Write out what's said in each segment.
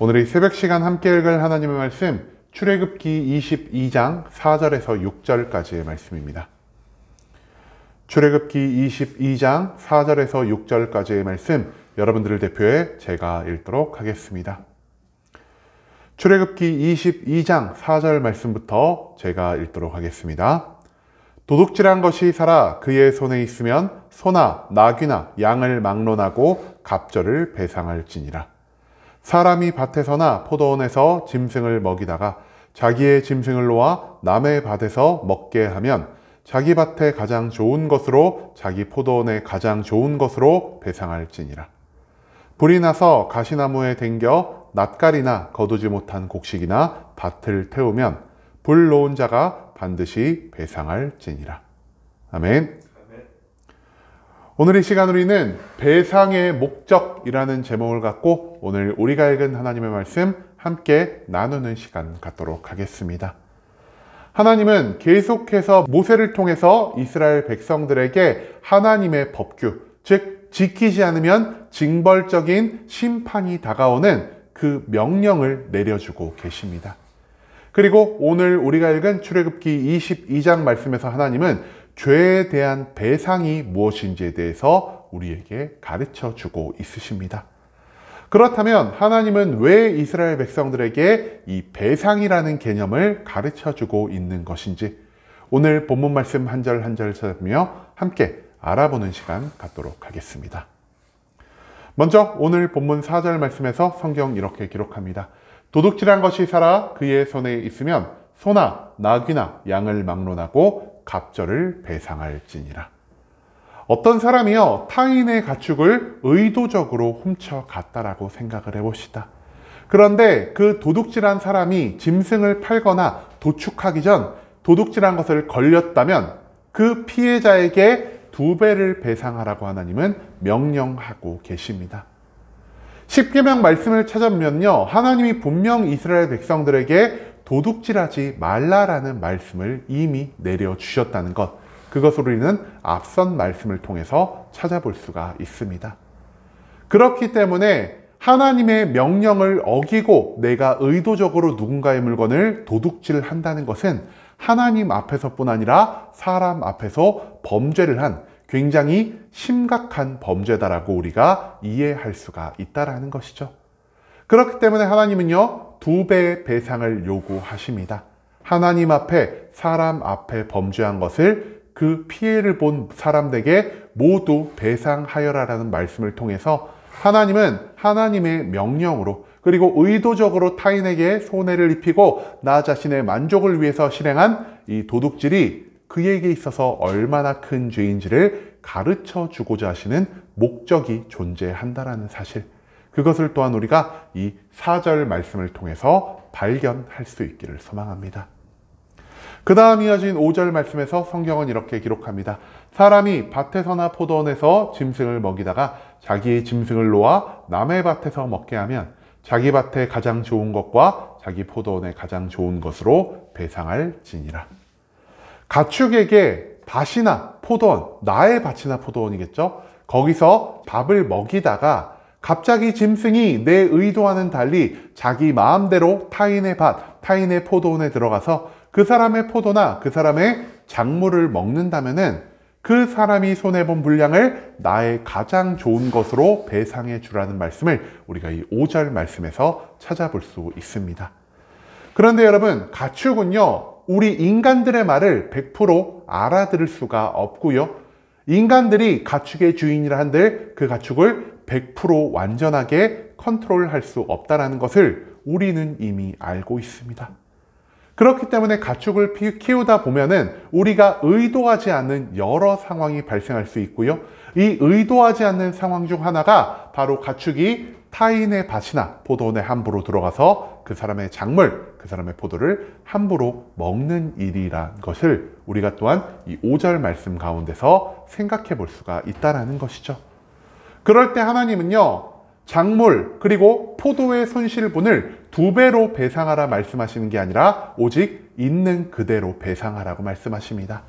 오늘 이 새벽 시간 함께 읽을 하나님의 말씀, 출애굽기 22장 4절에서 6절까지의 말씀입니다. 출애굽기 22장 4절에서 6절까지의 말씀, 여러분들을 대표해 제가 읽도록 하겠습니다. 출애굽기 22장 4절 말씀부터 제가 읽도록 하겠습니다. 도둑질한 것이 살아 그의 손에 있으면 소나 나귀나 양을 막론하고 갑절을 배상할지니라. 사람이 밭에서나 포도원에서 짐승을 먹이다가 자기의 짐승을 놓아 남의 밭에서 먹게 하면 자기 밭에 가장 좋은 것으로 자기 포도원에 가장 좋은 것으로 배상할지니라. 불이 나서 가시나무에 댕겨 낫갈이나 거두지 못한 곡식이나 밭을 태우면 불 놓은 자가 반드시 배상할지니라. 아멘. 오늘 이 시간 우리는 배상의 목적이라는 제목을 갖고 오늘 우리가 읽은 하나님의 말씀 함께 나누는 시간 갖도록 하겠습니다. 하나님은 계속해서 모세를 통해서 이스라엘 백성들에게 하나님의 법규, 즉 지키지 않으면 징벌적인 심판이 다가오는 그 명령을 내려주고 계십니다. 그리고 오늘 우리가 읽은 출애굽기 22장 말씀에서 하나님은 죄에 대한 배상이 무엇인지에 대해서 우리에게 가르쳐 주고 있으십니다. 그렇다면 하나님은 왜 이스라엘 백성들에게 이 배상이라는 개념을 가르쳐 주고 있는 것인지 오늘 본문 말씀 한 절 한 절 찾으며 함께 알아보는 시간 갖도록 하겠습니다. 먼저 오늘 본문 4절 말씀에서 성경 이렇게 기록합니다. 도둑질한 것이 살아 그의 손에 있으면 소나 나귀나 양을 막론하고 갑절을 배상할지니라. 어떤 사람이요 타인의 가축을 의도적으로 훔쳐갔다라고 생각을 해봅시다. 그런데 그 도둑질한 사람이 짐승을 팔거나 도축하기 전 도둑질한 것을 걸렸다면 그 피해자에게 2배를 배상하라고 하나님은 명령하고 계십니다. 십계명 말씀을 찾아보면요, 하나님이 분명 이스라엘 백성들에게 도둑질하지 말라라는 말씀을 이미 내려주셨다는 것, 그것을 우리는 앞선 말씀을 통해서 찾아볼 수가 있습니다. 그렇기 때문에 하나님의 명령을 어기고 내가 의도적으로 누군가의 물건을 도둑질한다는 것은 하나님 앞에서뿐 아니라 사람 앞에서 범죄를 한 굉장히 심각한 범죄다라고 우리가 이해할 수가 있다라는 것이죠. 그렇기 때문에 하나님은요 2배의 배상을 요구하십니다. 하나님 앞에 사람 앞에 범죄한 것을 그 피해를 본 사람들에게 모두 배상하여라라는 말씀을 통해서 하나님은 하나님의 명령으로 그리고 의도적으로 타인에게 손해를 입히고 나 자신의 만족을 위해서 실행한 이 도둑질이 그에게 있어서 얼마나 큰 죄인지를 가르쳐 주고자 하시는 목적이 존재한다라는 사실, 그것을 또한 우리가 이 4절 말씀을 통해서 발견할 수 있기를 소망합니다. 그 다음 이어진 5절 말씀에서 성경은 이렇게 기록합니다. 사람이 밭에서나 포도원에서 짐승을 먹이다가 자기의 짐승을 놓아 남의 밭에서 먹게 하면 자기 밭에 가장 좋은 것과 자기 포도원에 가장 좋은 것으로 배상할지니라. 가축에게 밭이나 포도원, 나의 밭이나 포도원이겠죠? 거기서 밥을 먹이다가 갑자기 짐승이 내 의도와는 달리 자기 마음대로 타인의 밭, 타인의 포도원에 들어가서 그 사람의 포도나 그 사람의 작물을 먹는다면은 그 사람이 손해본 분량을 나의 가장 좋은 것으로 배상해 주라는 말씀을 우리가 이 5절 말씀에서 찾아볼 수 있습니다. 그런데 여러분, 가축은요 우리 인간들의 말을 100% 알아들을 수가 없고요, 인간들이 가축의 주인이라 한들 그 가축을 100% 완전하게 컨트롤할 수 없다는 것을 우리는 이미 알고 있습니다. 그렇기 때문에 가축을 키우다 보면은 우리가 의도하지 않는 여러 상황이 발생할 수 있고요, 이 의도하지 않는 상황 중 하나가 바로 가축이 타인의 밭이나 포도원에 함부로 들어가서 그 사람의 작물, 그 사람의 포도를 함부로 먹는 일이란 것을 우리가 또한 이 5절 말씀 가운데서 생각해 볼 수가 있다는 것이죠. 그럴 때 하나님은요 작물 그리고 포도의 손실분을 2배로 배상하라 말씀하시는 게 아니라 오직 있는 그대로 배상하라고 말씀하십니다.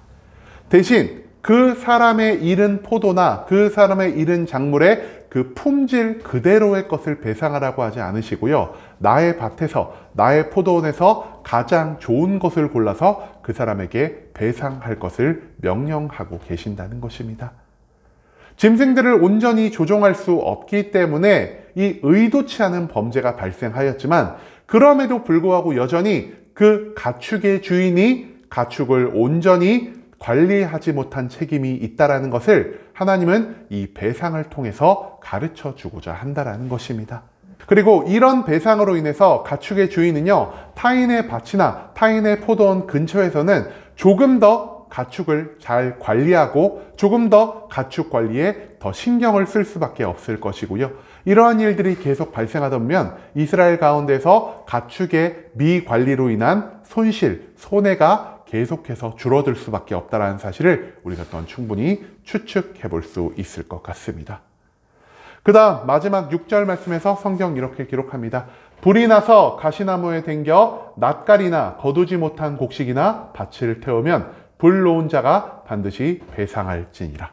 대신 그 사람의 잃은 포도나 그 사람의 잃은 작물의 그 품질 그대로의 것을 배상하라고 하지 않으시고요. 나의 밭에서, 나의 포도원에서 가장 좋은 것을 골라서 그 사람에게 배상할 것을 명령하고 계신다는 것입니다. 짐승들을 온전히 조종할 수 없기 때문에 이 의도치 않은 범죄가 발생하였지만, 그럼에도 불구하고 여전히 그 가축의 주인이 가축을 온전히 관리하지 못한 책임이 있다는 것을 하나님은 이 배상을 통해서 가르쳐 주고자 한다는 것입니다. 그리고 이런 배상으로 인해서 가축의 주인은요, 타인의 밭이나 타인의 포도원 근처에서는 조금 더 가축을 잘 관리하고 조금 더 가축 관리에 더 신경을 쓸 수밖에 없을 것이고요. 이러한 일들이 계속 발생하다 보면 이스라엘 가운데서 가축의 미관리로 인한 손실, 손해가 계속해서 줄어들 수밖에 없다는 사실을 우리가 또한 충분히 추측해 볼 수 있을 것 같습니다. 그 다음 마지막 6절 말씀에서 성경 이렇게 기록합니다. 불이 나서 가시나무에 댕겨 낯가리나 거두지 못한 곡식이나 밭을 태우면 불 놓은 자가 반드시 배상할지니라.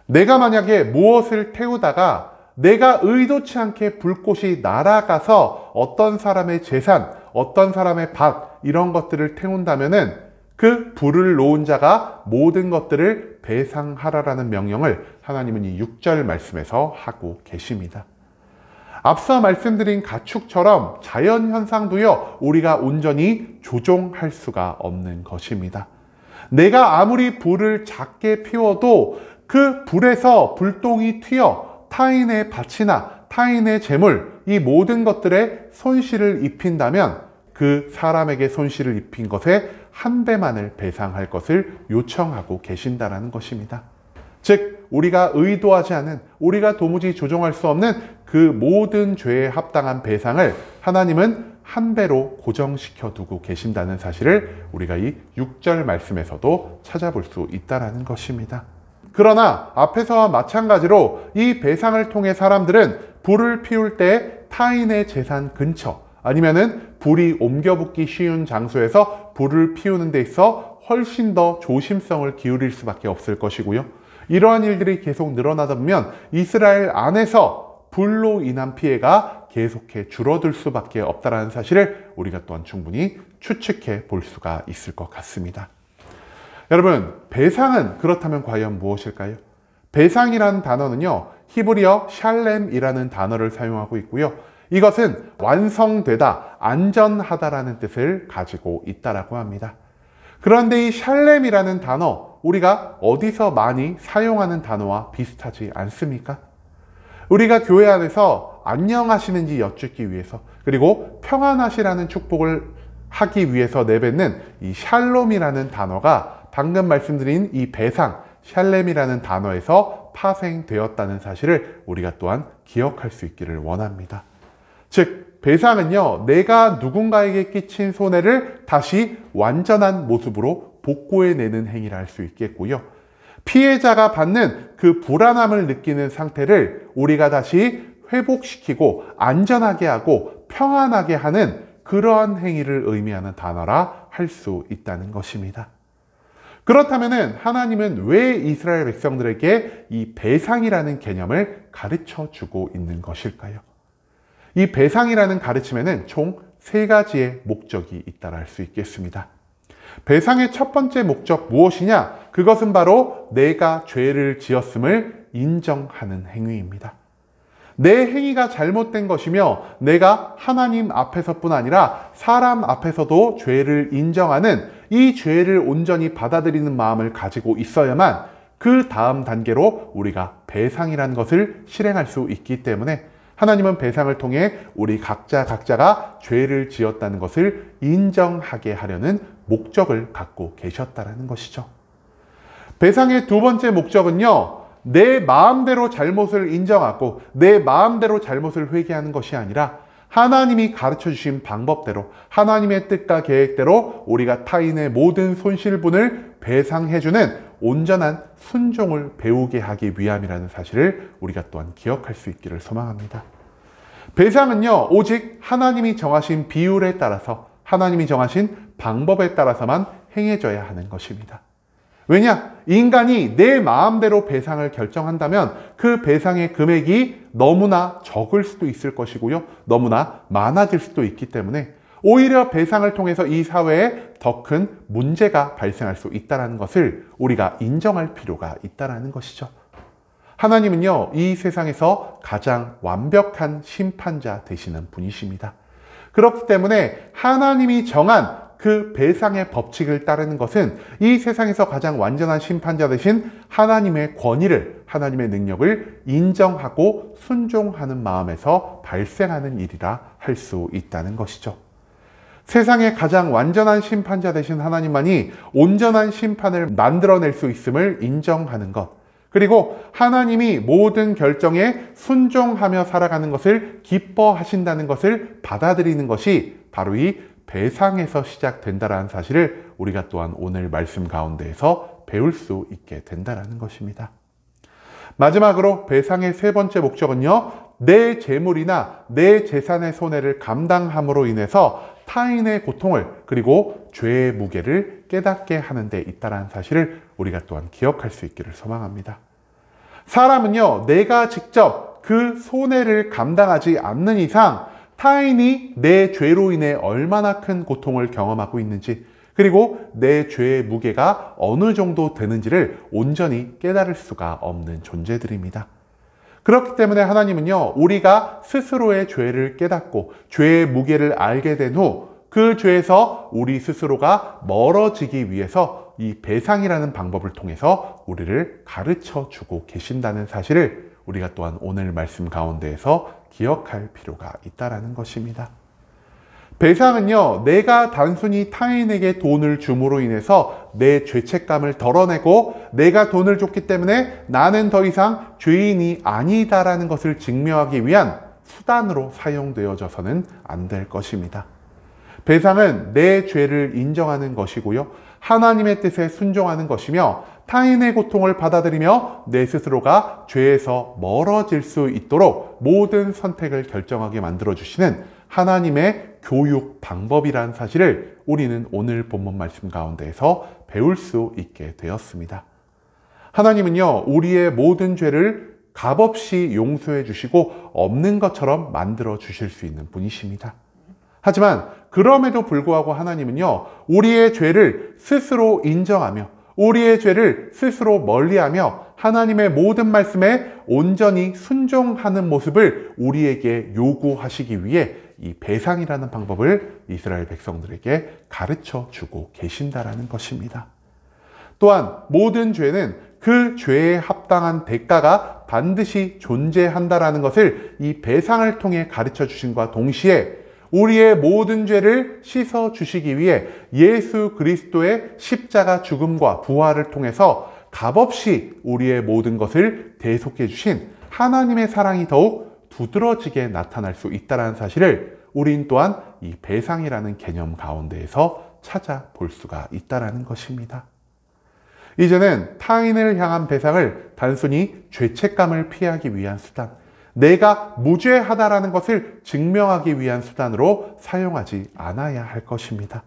내가 만약에 무엇을 태우다가 내가 의도치 않게 불꽃이 날아가서 어떤 사람의 재산, 어떤 사람의 밭, 이런 것들을 태운다면은 그 불을 놓은 자가 모든 것들을 배상하라라는 명령을 하나님은 이 6절 말씀에서 하고 계십니다. 앞서 말씀드린 가축처럼 자연현상도요, 우리가 온전히 조종할 수가 없는 것입니다. 내가 아무리 불을 작게 피워도 그 불에서 불똥이 튀어 타인의 밭이나 타인의 재물, 이 모든 것들에 손실을 입힌다면 그 사람에게 손실을 입힌 것에 한 배만을 배상할 것을 요청하고 계신다는 것입니다. 즉, 우리가 의도하지 않은, 우리가 도무지 조종할 수 없는 그 모든 죄에 합당한 배상을 하나님은 한 배로 고정시켜 두고 계신다는 사실을 우리가 이 6절 말씀에서도 찾아볼 수 있다는 것입니다. 그러나 앞에서와 마찬가지로 이 배상을 통해 사람들은 불을 피울 때 타인의 재산 근처, 아니면은 불이 옮겨붙기 쉬운 장소에서 불을 피우는 데 있어 훨씬 더 조심성을 기울일 수밖에 없을 것이고요. 이러한 일들이 계속 늘어나다 보면 이스라엘 안에서 불로 인한 피해가 계속해 줄어들 수밖에 없다는 사실을 우리가 또한 충분히 추측해 볼 수가 있을 것 같습니다. 여러분, 배상은 그렇다면 과연 무엇일까요? 배상이라는 단어는요, 히브리어 샬렘이라는 단어를 사용하고 있고요. 이것은 완성되다, 안전하다라는 뜻을 가지고 있다라고 합니다. 그런데 이 샬렘이라는 단어, 우리가 어디서 많이 사용하는 단어와 비슷하지 않습니까? 우리가 교회 안에서 안녕하시는지 여쭙기 위해서, 그리고 평안하시라는 축복을 하기 위해서 내뱉는 이 샬롬이라는 단어가 방금 말씀드린 이 배상, 샬렘이라는 단어에서 파생되었다는 사실을 우리가 또한 기억할 수 있기를 원합니다. 즉, 배상은요, 내가 누군가에게 끼친 손해를 다시 완전한 모습으로 복구해내는 행위를 할 수 있겠고요. 피해자가 받는 그 불안함을 느끼는 상태를 우리가 다시 회복시키고 안전하게 하고 평안하게 하는 그러한 행위를 의미하는 단어라 할 수 있다는 것입니다. 그렇다면 하나님은 왜 이스라엘 백성들에게 이 배상이라는 개념을 가르쳐 주고 있는 것일까요? 이 배상이라는 가르침에는 총 3가지의 목적이 있다라 할 수 있겠습니다. 배상의 첫 번째 목적 무엇이냐? 그것은 바로 내가 죄를 지었음을 인정하는 행위입니다. 내 행위가 잘못된 것이며 내가 하나님 앞에서뿐 아니라 사람 앞에서도 죄를 인정하는 이 죄를 온전히 받아들이는 마음을 가지고 있어야만 그 다음 단계로 우리가 배상이라는 것을 실행할 수 있기 때문에 하나님은 배상을 통해 우리 각자가 죄를 지었다는 것을 인정하게 하려는 목적을 갖고 계셨다는 것이죠. 배상의 두 번째 목적은요, 내 마음대로 잘못을 인정하고 내 마음대로 잘못을 회개하는 것이 아니라 하나님이 가르쳐 주신 방법대로 하나님의 뜻과 계획대로 우리가 타인의 모든 손실분을 배상해주는 온전한 순종을 배우게 하기 위함이라는 사실을 우리가 또한 기억할 수 있기를 소망합니다. 배상은요, 오직 하나님이 정하신 비율에 따라서 하나님이 정하신 방법에 따라서만 행해져야 하는 것입니다. 왜냐? 인간이 내 마음대로 배상을 결정한다면 그 배상의 금액이 너무나 적을 수도 있을 것이고요. 너무나 많아질 수도 있기 때문에 오히려 배상을 통해서 이 사회에 더 큰 문제가 발생할 수 있다는 것을 우리가 인정할 필요가 있다는 것이죠. 하나님은요, 이 세상에서 가장 완벽한 심판자 되시는 분이십니다. 그렇기 때문에 하나님이 정한 그 배상의 법칙을 따르는 것은 이 세상에서 가장 완전한 심판자 되신 하나님의 권위를, 하나님의 능력을 인정하고 순종하는 마음에서 발생하는 일이라 할 수 있다는 것이죠. 세상의 가장 완전한 심판자 되신 하나님만이 온전한 심판을 만들어낼 수 있음을 인정하는 것, 그리고 하나님이 모든 결정에 순종하며 살아가는 것을 기뻐하신다는 것을 받아들이는 것이 바로 이 배상에서 시작된다라는 사실을 우리가 또한 오늘 말씀 가운데에서 배울 수 있게 된다는 것입니다. 마지막으로 배상의 세 번째 목적은요, 내 재물이나 내 재산의 손해를 감당함으로 인해서 타인의 고통을, 그리고 죄의 무게를 깨닫게 하는 데 있다는 사실을 우리가 또한 기억할 수 있기를 소망합니다. 사람은요, 내가 직접 그 손해를 감당하지 않는 이상 타인이 내 죄로 인해 얼마나 큰 고통을 경험하고 있는지, 그리고 내 죄의 무게가 어느 정도 되는지를 온전히 깨달을 수가 없는 존재들입니다. 그렇기 때문에 하나님은요, 우리가 스스로의 죄를 깨닫고 죄의 무게를 알게 된 후 그 죄에서 우리 스스로가 멀어지기 위해서 이 배상이라는 방법을 통해서 우리를 가르쳐 주고 계신다는 사실을 우리가 또한 오늘 말씀 가운데에서 기억할 필요가 있다는 것입니다. 배상은요, 내가 단순히 타인에게 돈을 줌으로 인해서 내 죄책감을 덜어내고 내가 돈을 줬기 때문에 나는 더 이상 죄인이 아니다라는 것을 증명하기 위한 수단으로 사용되어져서는 안 될 것입니다. 배상은 내 죄를 인정하는 것이고요, 하나님의 뜻에 순종하는 것이며 타인의 고통을 받아들이며 내 스스로가 죄에서 멀어질 수 있도록 모든 선택을 결정하게 만들어주시는 하나님의 교육 방법이라는 사실을 우리는 오늘 본문 말씀 가운데에서 배울 수 있게 되었습니다. 하나님은요, 우리의 모든 죄를 값없이 용서해 주시고 없는 것처럼 만들어 주실 수 있는 분이십니다. 하지만 그럼에도 불구하고 하나님은요, 우리의 죄를 스스로 인정하며 우리의 죄를 스스로 멀리하며 하나님의 모든 말씀에 온전히 순종하는 모습을 우리에게 요구하시기 위해 이 배상이라는 방법을 이스라엘 백성들에게 가르쳐 주고 계신다라는 것입니다. 또한 모든 죄는 그 죄에 합당한 대가가 반드시 존재한다라는 것을 이 배상을 통해 가르쳐 주신과 동시에 우리의 모든 죄를 씻어 주시기 위해 예수 그리스도의 십자가 죽음과 부활을 통해서 값없이 우리의 모든 것을 대속해 주신 하나님의 사랑이 더욱 두드러지게 나타날 수 있다는 사실을 우린 또한 이 배상이라는 개념 가운데에서 찾아볼 수가 있다는 것입니다. 이제는 타인을 향한 배상을 단순히 죄책감을 피하기 위한 수단, 내가 무죄하다라는 것을 증명하기 위한 수단으로 사용하지 않아야 할 것입니다.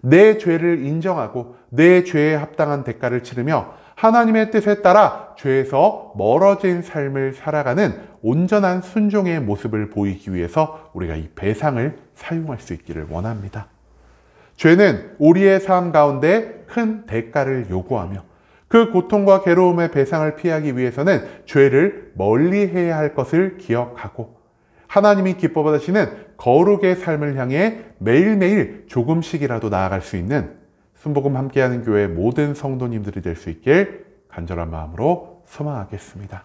내 죄를 인정하고 내 죄에 합당한 대가를 치르며 하나님의 뜻에 따라 죄에서 멀어진 삶을 살아가는 온전한 순종의 모습을 보이기 위해서 우리가 이 배상을 사용할 수 있기를 원합니다. 죄는 우리의 삶 가운데 큰 대가를 요구하며 그 고통과 괴로움의 배상을 피하기 위해서는 죄를 멀리해야 할 것을 기억하고 하나님이 기뻐받으시는 거룩의 삶을 향해 매일매일 조금씩이라도 나아갈 수 있는 순복음 함께하는 교회 모든 성도님들이 될 수 있길 간절한 마음으로 소망하겠습니다.